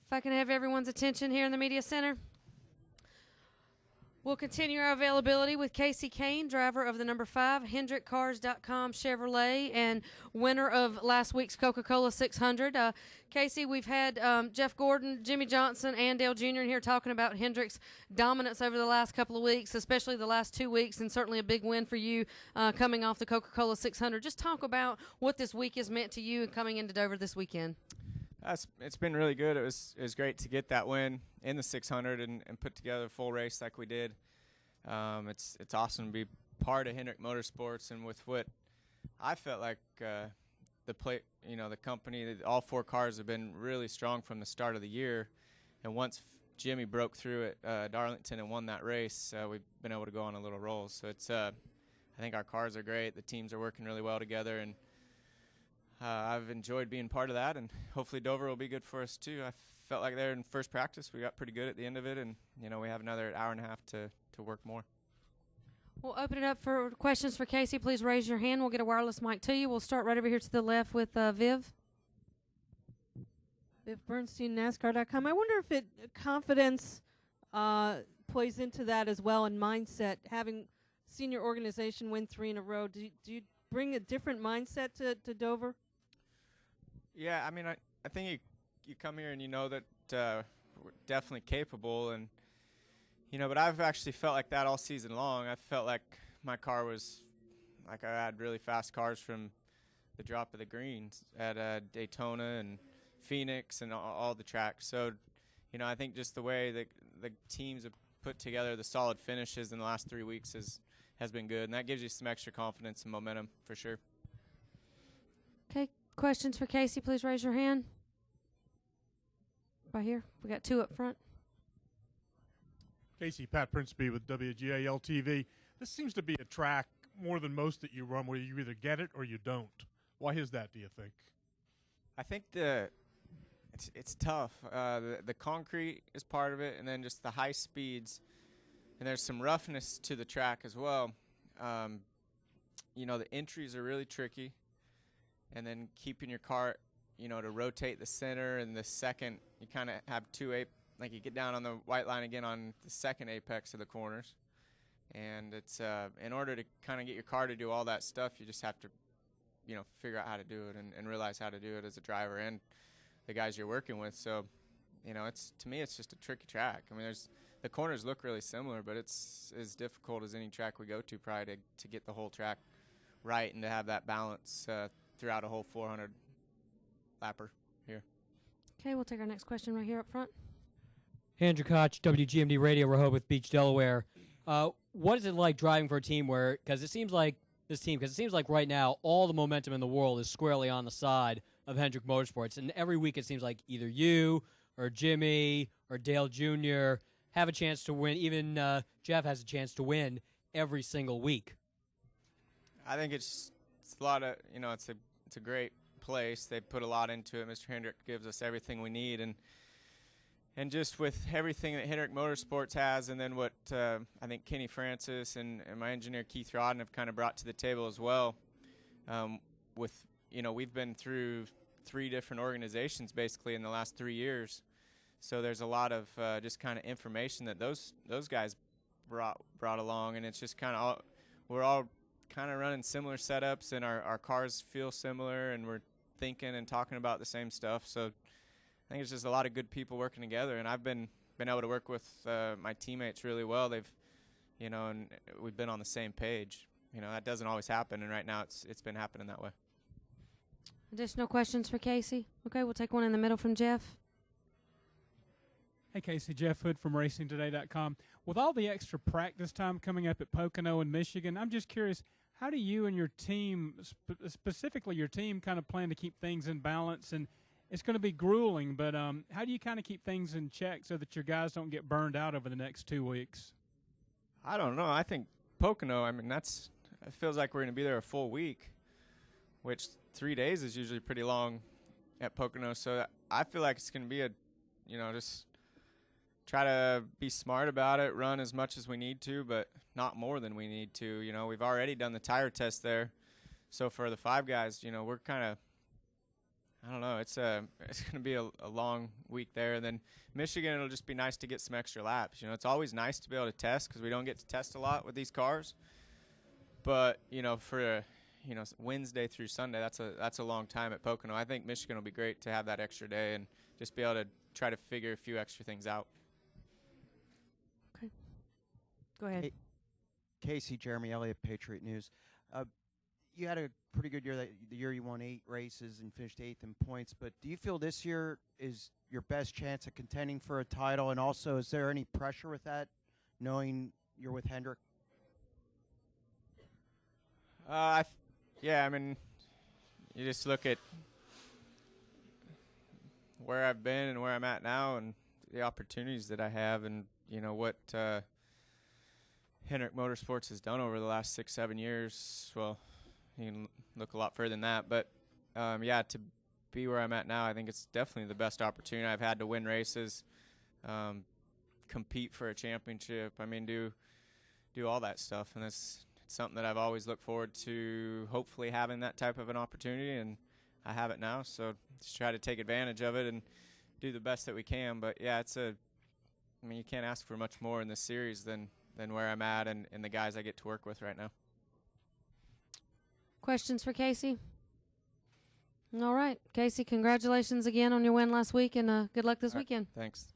If I can have everyone's attention here in the media center. We'll continue our availability with Kasey Kahne, driver of the number 5 HendrickCars.com Chevrolet and winner of last week's Coca-Cola 600. Kasey, we've had Jeff Gordon, Jimmy Johnson, and Dale Jr. in here talking about Hendrick's dominance over the last couple of weeks, especially the last 2 weeks, and certainly a big win for you coming off the Coca-Cola 600. Just talk about what this week has meant to you and coming into Dover this weekend. It's been really good. It was great to get that win in the 600 and put together a full race like we did. It's awesome to be part of Hendrick Motorsports, and with what I felt like the company, all 4 cars have been really strong from the start of the year. And once Jimmy broke through at Darlington and won that race, we've been able to go on a little roll. So it's I think our cars are great. The teams are working really well together, and I've enjoyed being part of that, and hopefully Dover will be good for us too. I felt like there in first practice we got pretty good at the end of it, and we have another hour and a half to work more. We'll open it up for questions for Kasey. Please raise your hand. We'll get a wireless mic to you. We'll start right over here to the left with Viv. Viv Bernstein, NASCAR.com. I wonder if confidence plays into that as well, and mindset. Having seen your organization win 3 in a row, do you bring a different mindset to Dover? Yeah, I mean, I think you come here and you know that we're definitely capable, and but I've actually felt like that all season long. I felt like my car was like I had really fast cars from the drop of the greens at Daytona and Phoenix and all the tracks. So, I think just the way that the teams have put together the solid finishes in the last 3 weeks has been good, and that gives you some extra confidence and momentum for sure. Okay, questions for Kasey, please raise your hand. Right here. We got 2 up front. Kasey, Pat Princeby with WGAL TV. This seems to be a track more than most that you run where you either get it or you don't. Why is that, do you think? I think it's tough. The concrete is part of it, and then just the high speeds, and there's some roughness to the track as well. The entries are really tricky, and then keeping your car, to rotate the center, and the second you kind of have like you get down on the white line again on the second apex of the corners, and it's in order to kind of get your car to do all that stuff, you just have to figure out how to do it and realize how to do it as a driver and the guys you're working with. So to me it's just a tricky track. I mean, the corners look really similar, but it's as difficult as any track we go to probably to get the whole track right and to have that balance throughout a whole 400 lapper here. Okay, we'll take our next question right here up front. Andrew Koch, WGMD Radio, Rehoboth Beach, Delaware. What is it like driving for a team because it seems like right now all the momentum in the world is squarely on the side of Hendrick Motorsports, and every week it seems like either you or Jimmy or Dale Jr. have a chance to win. Even Jeff has a chance to win every single week. I think it's a lot of it's a great place. They put a lot into it. Mr. Hendrick gives us everything we need, and just with everything that Hendrick Motorsports has, and then what I think Kenny Francis and my engineer Keith Rodden have kind of brought to the table as well. We've been through 3 different organizations basically in the last 3 years, so there's a lot of just kind of information that those guys brought along, and it's just kind of we're all kind of running similar setups, and our cars feel similar, and we're thinking and talking about the same stuff. So I think it's just a lot of good people working together, and I've been able to work with my teammates really well. They've, and we've been on the same page. That doesn't always happen, and right now it's been happening that way. Additional questions for Kasey? Okay, we'll take one in the middle from Jeff. Hey, Kasey, Jeff Hood from RacingToday.com. With all the extra practice time coming up at Pocono and Michigan, I'm just curious, how do you and your team, specifically your team, kind of plan to keep things in balance? And it's going to be grueling, but how do you kind of keep things in check so that your guys don't get burned out over the next 2 weeks? I don't know. I think Pocono, it feels like we're going to be there a full week, which 3 days is usually pretty long at Pocono. So I feel like it's going to be just try to be smart about it, run as much as we need to, but not more than we need to. We've already done the tire test there. So for the 5 guys, we're kind of, I don't know. It's going to be a long week there. And then Michigan, it'll just be nice to get some extra laps. You know, it's always nice to be able to test because we don't get to test a lot with these cars. But, you know, for Wednesday through Sunday, that's a long time at Pocono. I think Michigan will be great to have that extra day and just be able to try to figure a few extra things out. Okay. Go ahead. Kasey, Jeremy Elliott, Patriot News. You had a pretty good year. The year you won 8 races and finished 8th in points. But do you feel this year is your best chance of contending for a title? And also, is there any pressure with that, knowing you're with Hendrick? Yeah, I mean, you just look at where I've been and where I'm at now and the opportunities that I have and, you know, what Hendrick Motorsports has done over the last 6-7 years. Well, you can look a lot further than that. But, yeah, to be where I'm at now, I think it's definitely the best opportunity I've had to win races, compete for a championship. I mean, do all that stuff. And it's something that I've always looked forward to hopefully having that type of an opportunity, and I have it now. So just try to take advantage of it and do the best that we can. But, yeah, I mean, you can't ask for much more in this series than where I'm at and the guys I get to work with right now. Questions for Kasey? All right. Kasey, congratulations again on your win last week, and good luck this weekend. Thanks.